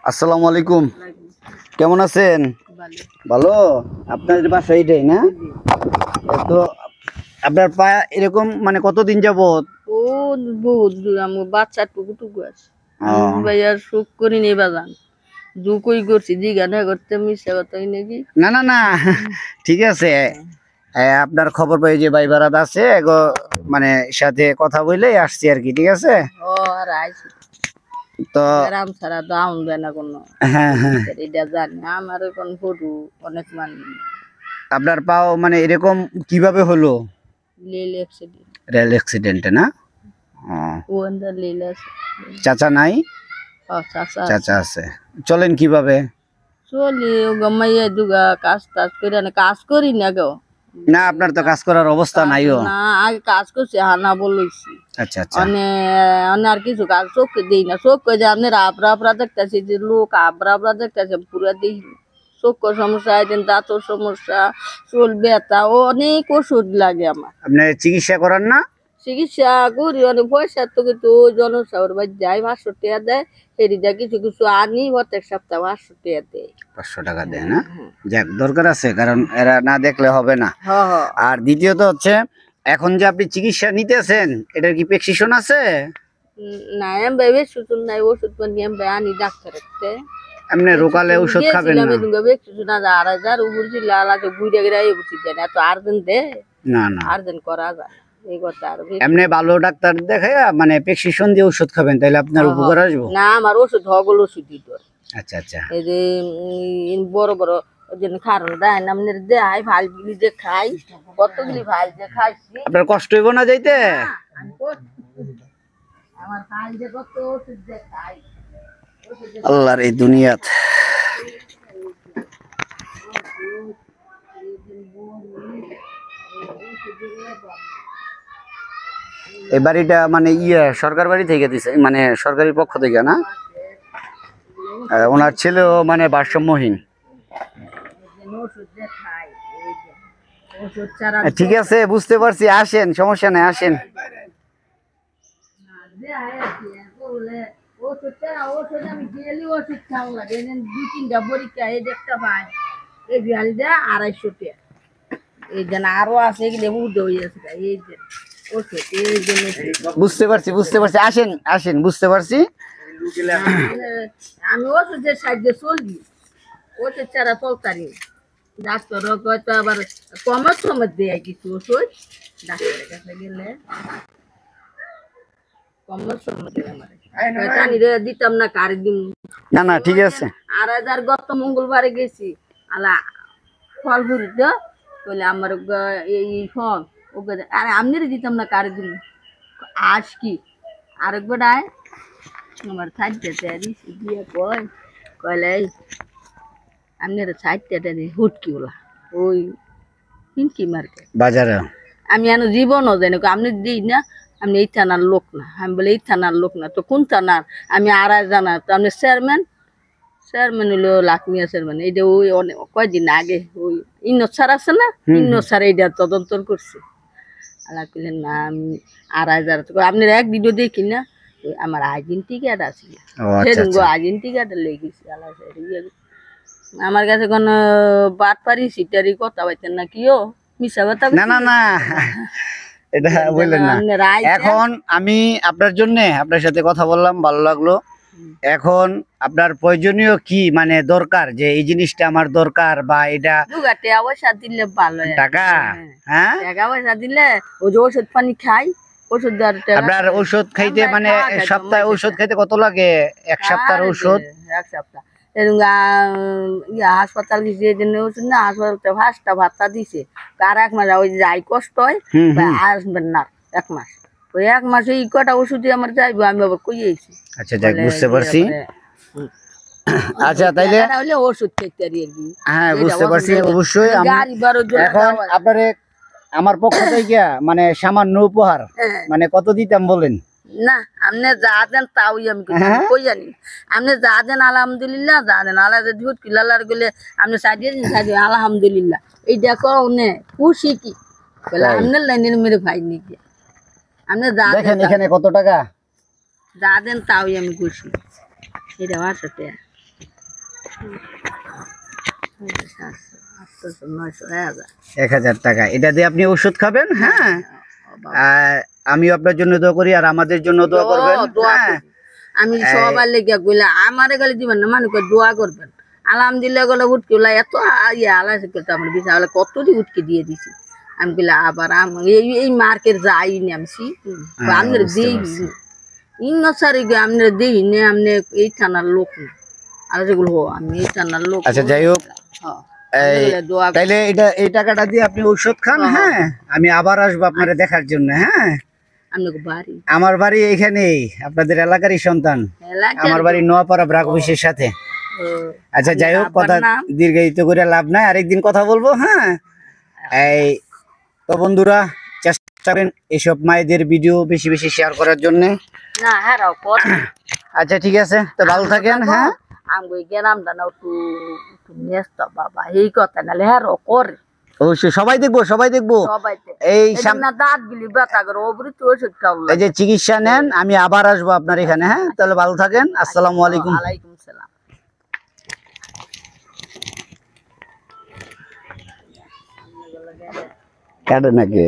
আসসালামু আলাইকুম। কেমন আছেন? ভালো। আপনাদের বাসা এইটাই না? তো আপনার পা এরকম মানে কতদিন যাবত? ও বহুত দূর আমার বাচ্চা টুকু আছে ভাইয়া সুখ করি নেই বাজান জু কই করছি জিজ্ঞাসা করতে মিশা কথাই নাকি না না না, ঠিক আছে। আপনার খবর পাই যে ভাই বারাত আছে মানে সাথে কথা বলে আসছি আর কি, ঠিক আছে। ও আর আইছি তো আরাম ছাড়া দাম দেয় না কোনো। হ্যাঁ হ্যাঁ, এটা জানি আমার কোন ফটু অনেক মানি আপনার পাও মানে এরকম কিভাবে হলো? লেল অ্যাক্সিডেন্ট রেল অ্যাক্সিডেন্টে না? ও আন্দার লেল আছে চাচা নাই? চাচা আছে। চলেন কিভাবে? চলি ও গমাইয়া দুগা কাজ টাজ করে না কাজ করি না গো। না, আপনার তো কাজ করার অবস্থা নাইও। না আগে কাজ করছি হানা বলছি। আচ্ছা আচ্ছা। আর কিছু কাজ চোখে দিই না চোখে যে আপনার আবরা আবরা দেখতেছি যে লোক আবরা আবরা দেখতেছে পুরা দিই চোখ সমস্যা একদিন দাঁতর সমস্যা চুল ব্যথা ও অনেক ওষুধ লাগে আমার। আপনি চিকিৎসা করান না? চিকিৎসা করি অনেক পয়সা তো কিন্তু জনসাগর বাড়ি যাই 500 টাকা দেয় সেদিকে কিছু কিছু আনি প্রত্যেক সপ্তাহ 500 টাকা দেয়। 500 টাকা দেয় না? যাক, দরকার আছে, কারণ এরা না দেখলে হবে না। আর দ্বিতীয়ত হচ্ছে এখন যে আপনি চিকিৎসা নিতেছেন এটার কি প্রেসক্রিপশন আছে? না আমি ভেবে সুতun নাই ওষুধ পানি আমি আনি ডাক্তারেরতে এমনি লোকালে ওষুধ খাবেন না? না 4000 উপর ছিল আলাদা বুইড়া গিয়ে বুঝি যায় না তো আর দিন দে না না, আর দিন করা যায় এই কথা আর এমনি ভালো ডাক্তার দেখায় মানে প্রেসক্রিপশন দিয়ে ওষুধ খাবেন, তাহলে আপনার উপকার আসবে। না আমার ওষুধ হগল ওষুধই তোর। আচ্ছা আচ্ছা। এই যে বড় বড় কারণ দেয় না আপনার দেয় ভালগুলি যে খাই কতগুলি ভাল যে খাইছি আপনার কষ্ট হইব না যাইতে? আমার ভাল যে কত ওষুধ যে খাই আল্লাহর এই দুনিয়াত। এই বাড়িটা মানে সরকার বাড়ি থেকে দিছে, মানে সরকারি পক্ষ থেকে না? ওনার ছেলেও মানে ভারসাম্যহীন। ঠিক আছে, বুঝতে পারছি, আসেন, সমস্যা নেই, আসেন। আমি গেলি ওষুধ খাওয়া লাগে 2-3টা পরীক্ষা এই একটা ভাই এই বিয়াল দেয় 250 টাকা এই যেন আরো আছে এগুলো উঠে হয়ে আছে এই যে ওষুধ এই জন্য বুঝতে পারছি বুঝতে পারছি, আসেন আসেন, বুঝতে পারছি। আমি ওষুধের সাহায্যে চলবি ওষুধ ছাড়া চলতারি ডাক্তার হয়তো আবার কমার সময় দেয় কিছু ওষুধ ডাক্তারের কাছে গেলে কমার সময় দেয় আমার দিতাম না কারে দিন। না না, ঠিক আছে। 2000 গত মঙ্গলবারে গেছি আলা ফল ভরি তো বলে আমার এই ফল ওকে আরে আমি দিতাম না কারে দিন আজ কি আরেকবার আয় আমার সাইডটা দিয়ে কয় কয়লে আপনার সাইডটা দিয়ে হুটকি ওলা ওই হিনকি মার্কেট বাজারে আমি এনে জীবনও জানি আপনি দিই না আপনি এই থানার লোক না আমি বলে এই থানার লোক না তো কোন থানার আমি আর জানা তো আপনি চেয়ারম্যান হলো লাখমিয়া চেয়ারম্যান এইটা ওই অনেক কয়দিন আগে ওই ইন্নত স্যার আছে না ইন্নত স্যার এইটা তদন্ত করছে আল্লাহ করলেন না আমি 2000 আপনার এক ভিডিও দেখি না আমার আইডেন্টি কার্ড আছে সেরকম আইডেন্টি কার্ড লেগেছি আল্লাহ আমার কাছে কোন বাটপারি সিটারি কথা পাইতেন না কিও মিশা কথা না না না, এটা বললেন না। এখন আমি আপনার জন্য আপনার সাথে কথা বললাম, ভালো লাগলো। এখন আপনার প্রয়োজনীয় কি মানে দরকার যে এই জিনিসটা আমার দরকার বা এটা টাকা পয়সা দিলে ভালো টাকা? হ্যাঁ, টাকা পয়সা দিলে ওই যে ওষুধ পানি খাই ওষুধ আপনার ওষুধ খাইতে মানে সপ্তাহে ওষুধ খাইতে কত লাগে? এক সপ্তাহের ওষুধ? এক সপ্তাহ হাসপাতাল গেছে ওষুধ না হাসপাতাল 5টা ভাতা দিছে আর 1 মাস ওই যাই কষ্ট হয় আসবেন না 1 মাস ওই 1 মাসে এই কটা ওষুধই আমার যাইবো আমি আবার কই আইছি। আচ্ছা যাক, বুঝতে পারছি। আচ্ছা তাইলে ওষুধ খেতে আর কি। হ্যাঁ বুঝতে পারছি, অবশ্যই। এখন আপনারে আমার পক্ষ থেকে মানে সামান্য উপহার মানে কত দিতাম বলেন? না আপনি যা দেন তাও আমি কই জানি আপনি যা দেন আলহামদুলিল্লাহ যা দেন আল্লাহ ঝুট কিলালার গেলে আপনি সাইডিয়ে আলহামদুলিল্লাহ এই দেখো নে খুশি কি বলে আপনার লাইনের মেরে ভাই নাকি আপনি যা দেখেন এখানে কত টাকা যা দেন তাও আমি খুশি এটা 500 টাকা আটশো 900 1000 টাকা, এটা দিয়ে আপনি ওষুধ খাবেন। হ্যাঁ, আর আমিও আপনার জন্য দোয়া করি, আর আমাদের জন্য দোয়া করবেন। হ্যাঁ, আমি সবার লেগে গেলে আমারে গেলে দিবেন না, মানে দোয়া করবেন। আলহামদুলিল্লাহ গেলে উঠকে এত আল্লাহ করতে আমার বিশাল কতটি উঠকে দিয়ে দিছি। আমি বলে আবার এই মার্কেট যাইনি আমি আপনার দিই ইন্নসারি আপনার দিই নে আপনি এই থানার লোক না, আর যেগুলো আমি এই থানার লোক। আচ্ছা, যাই হোক, তাইলে এই টাকাটা দিয়ে আপনি ঔষধ খান। হ্যাঁ, আমি আবার আসবো আপনারা দেখার জন্য। হ্যাঁ, আমার বাড়ি এখানেই, আপনাদের এলাকারই সন্তান। আমার বাড়ি নোয়াপাড়া ব্রাক অফিসের সাথে। আচ্ছা, যাই হোক, কথা দীর্ঘায়িত করে লাভ নাই, আরেকদিন কথা বলবো। হ্যাঁ, এই তো বন্ধুরা, চেষ্টা করেন এইসব মায়েদের ভিডিও বেশি বেশি শেয়ার করার জন্য। আচ্ছা, ঠিক আছে, তো ভালো থাকেন। হ্যাঁ, আমি গেলাম না একটু বাবা এই কথা নালে হ্যাঁ করে অবশ্যই সবাই দেখবো, সবাই দেখবো। এই দাঁত গুলি ব্যথা করে অবৃত ওষুধ খাওয়া, এই যে চিকিৎসা নেন, আমি আবার আসবো আপনার এখানে। হ্যাঁ, তাহলে ভালো থাকেন। আসসালামু আলাইকুম। ওয়ালাইকুম সালাম। কাটে নাকি?